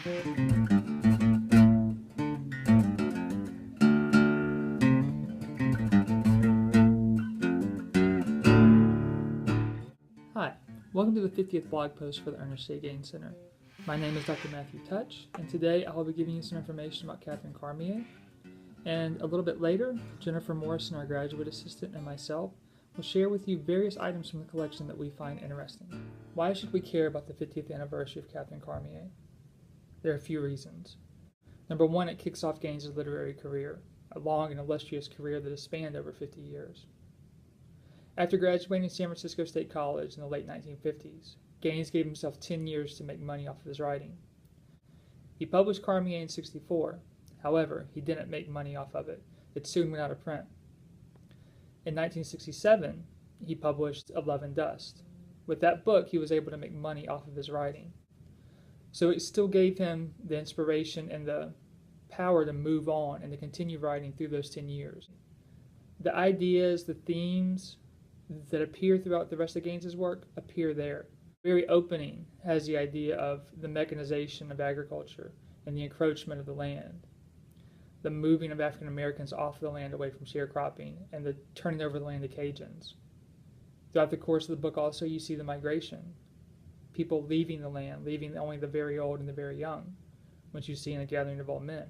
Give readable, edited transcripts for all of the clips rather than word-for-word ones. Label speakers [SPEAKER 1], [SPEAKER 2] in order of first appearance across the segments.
[SPEAKER 1] Hi, welcome to the 50th blog post for the Ernest J Gaines Center. My name is Dr. Matthew Touch, and today I will be giving you some information about Catherine Cormier. And a little bit later, Jennifer Morrison, our graduate assistant, and myself will share with you various items from the collection that we find interesting. Why should we care about the 50th anniversary of Catherine Cormier? There are a few reasons. Number one, it kicks off Gaines' literary career, a long and illustrious career that has spanned over 50 years. After graduating San Francisco State College in the late 1950s, Gaines gave himself 10 years to make money off of his writing. He published Cormier in '64. However, he didn't make money off of it. It soon went out of print. In 1967, he published *Of Love and Dust*. With that book, he was able to make money off of his writing. So it still gave him the inspiration and the power to move on and to continue writing through those 10 years. The ideas, the themes that appear throughout the rest of Gaines's work appear there. The very opening has the idea of the mechanization of agriculture and the encroachment of the land, the moving of African Americans off the land away from sharecropping, and the turning over the land to Cajuns. Throughout the course of the book also you see the migration, people leaving the land, leaving only the very old and the very young, which you see in the gathering of all men.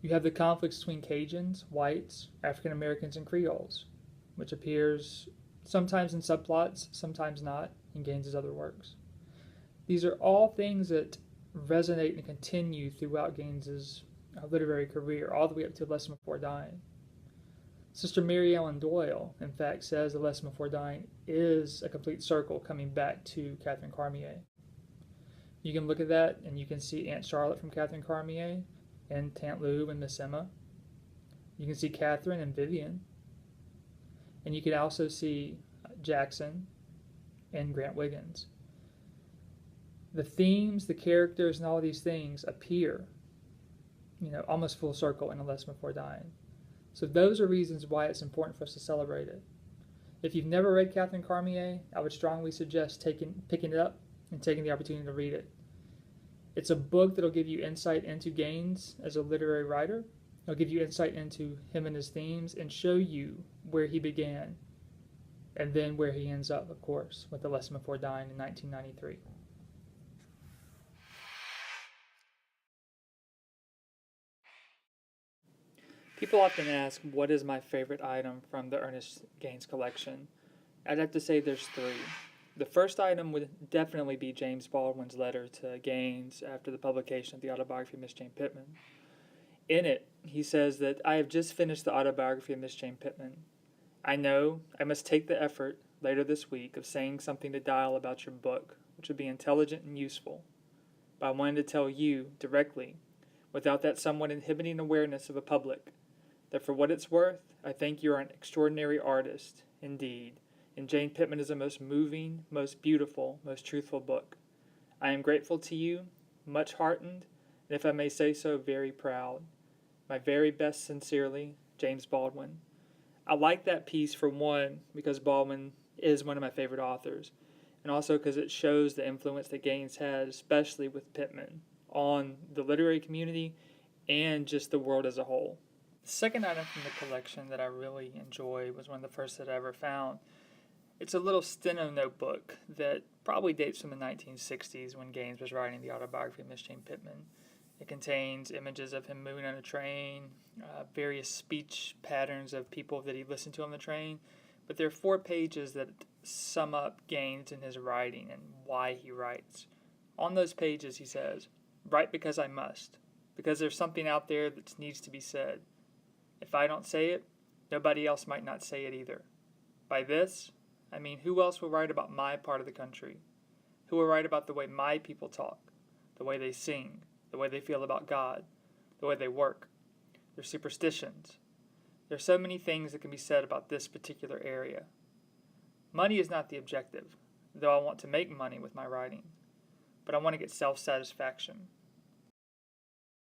[SPEAKER 1] You have the conflicts between Cajuns, whites, African Americans, and Creoles, which appears sometimes in subplots, sometimes not, in Gaines's other works. These are all things that resonate and continue throughout Gaines's literary career, all the way up to A Lesson Before Dying. Sister Mary Ellen Doyle, in fact, says A Lesson Before Dying is a complete circle coming back to Catherine Cormier. You can look at that and you can see Aunt Charlotte from Catherine Cormier and Aunt Lou and Miss Emma. You can see Catherine and Vivian. And you can also see Jackson and Grant Wiggins. The themes, the characters, and all these things appear, almost full circle in A Lesson Before Dying. So those are reasons why it's important for us to celebrate it. If you've never read Catherine Cormier, I would strongly suggest picking it up and taking the opportunity to read it. It's a book that'll give you insight into Gaines as a literary writer. It'll give you insight into him and his themes and show you where he began and then where he ends up, of course, with A Lesson Before Dying in 1993. People often ask, what is my favorite item from the Ernest Gaines collection? I'd have to say there's three. The first item would definitely be James Baldwin's letter to Gaines after the publication of the autobiography of Miss Jane Pittman. In it, he says that I have just finished the autobiography of Miss Jane Pittman. I know I must take the effort later this week of saying something to Dial about your book, which would be intelligent and useful. But I wanted to tell you directly, without that somewhat inhibiting awareness of a public, that for what it's worth, I think you are an extraordinary artist, indeed, and Jane Pittman is the most moving, most beautiful, most truthful book. I am grateful to you, much heartened, and if I may say so, very proud. My very best sincerely, James Baldwin. I like that piece for one, because Baldwin is one of my favorite authors, and also because it shows the influence that Gaines had, especially with Pittman, on the literary community and just the world as a whole. The second item from the collection that I really enjoy was one of the first that I ever found. It's a little steno notebook that probably dates from the 1960s when Gaines was writing the autobiography of Miss Jane Pittman. It contains images of him moving on a train, various speech patterns of people that he listened to on the train, but there are 4 pages that sum up Gaines in his writing and why he writes. On those pages he says, "Write because I must, because there's something out there that needs to be said. If I don't say it, nobody else might not say it either. By this, I mean who else will write about my part of the country? Who will write about the way my people talk, the way they sing, the way they feel about God, the way they work, their superstitions? There are so many things that can be said about this particular area. Money is not the objective, though I want to make money with my writing, but I want to get self-satisfaction."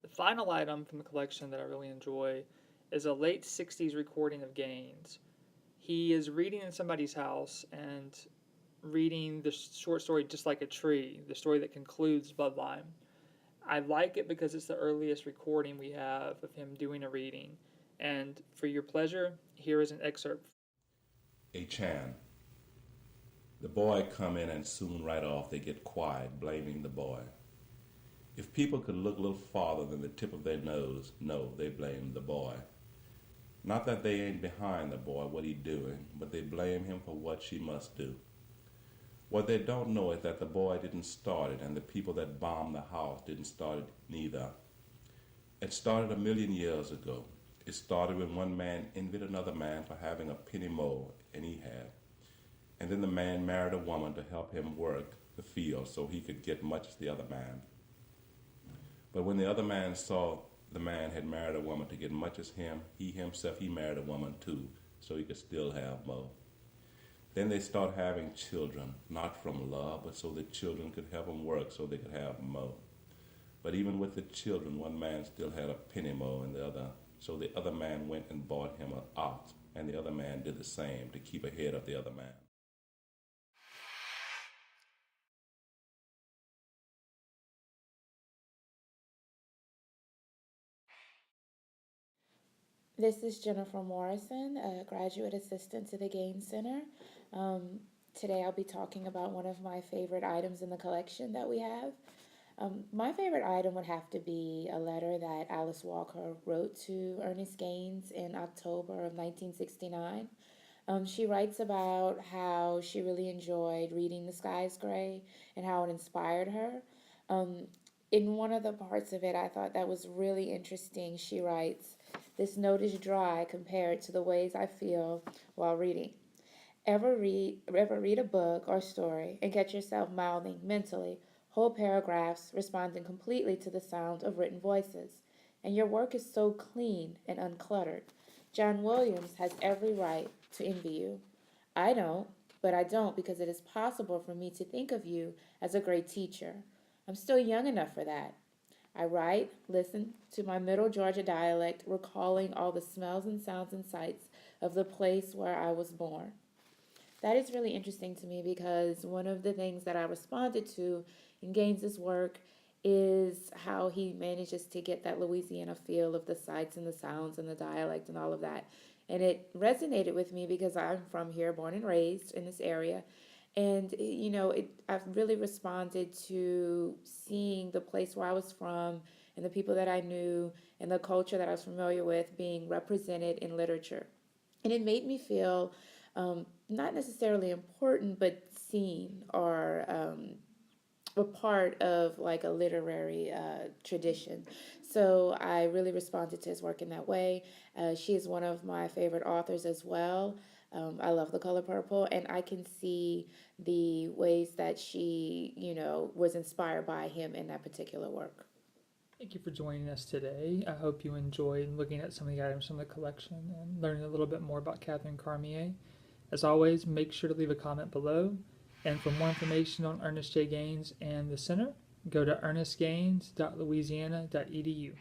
[SPEAKER 1] The final item from the collection that I really enjoy is a late 60s recording of Gaines. He is reading in somebody's house, and reading the short story Just Like a Tree, the story that concludes Bloodline. I like it because it's the earliest recording we have of him doing a reading. And for your pleasure, here is an excerpt.
[SPEAKER 2] A Chan. The boy come in and soon right off they get quiet, blaming the boy. If people could look a little farther than the tip of their nose, no, they blame the boy. Not that they ain't behind the boy, what he doing, but they blame him for what she must do. What they don't know is that the boy didn't start it, and the people that bombed the house didn't start it neither. It started 1,000,000 years ago. It started when one man envied another man for having a penny more than he had. And then the man married a woman to help him work the field so he could get much as the other man. But when the other man saw the man had married a woman to get much as him, he married a woman too, so he could still have more. Then they start having children, not from love, but so the children could help them work so they could have more. But even with the children, one man still had a penny more than the other, so the other man went and bought him an ox, and the other man did the same to keep ahead of the other man.
[SPEAKER 3] This is Jennifer Morrison, a graduate assistant to the Gaines Center. Today I'll be talking about one of my favorite items in the collection that we have. My favorite item would have to be a letter that Alice Walker wrote to Ernest Gaines in October of 1969. She writes about how she really enjoyed reading The Sky is Gray and how it inspired her. In one of the parts of it, I thought that was really interesting. She writes, "This note is dry compared to the ways I feel while reading. Ever read a book or story and catch yourself mouthing mentally whole paragraphs responding completely to the sound of written voices? And your work is so clean and uncluttered. John Williams has every right to envy you. I don't, but I don't because it is possible for me to think of you as a great teacher. I'm still young enough for that. I write, listen to my Middle Georgia dialect, recalling all the smells and sounds and sights of the place where I was born." That is really interesting to me because one of the things that I responded to in Gaines's work is how he manages to get that Louisiana feel of the sights and the sounds and the dialect and all of that. And it resonated with me because I'm from here, born and raised in this area. And, I've really responded to seeing the place where I was from and the people that I knew and the culture that I was familiar with being represented in literature. And it made me feel not necessarily important, but seen or a part of like a literary tradition. So I really responded to his work in that way. She is one of my favorite authors as well. I love The Color Purple, and I can see the ways that she, was inspired by him in that particular work.
[SPEAKER 1] Thank you for joining us today. I hope you enjoyed looking at some of the items from the collection and learning a little bit more about Catherine Cormier. As always, make sure to leave a comment below. And for more information on Ernest J. Gaines and the Center, go to ernestgaines.louisiana.edu.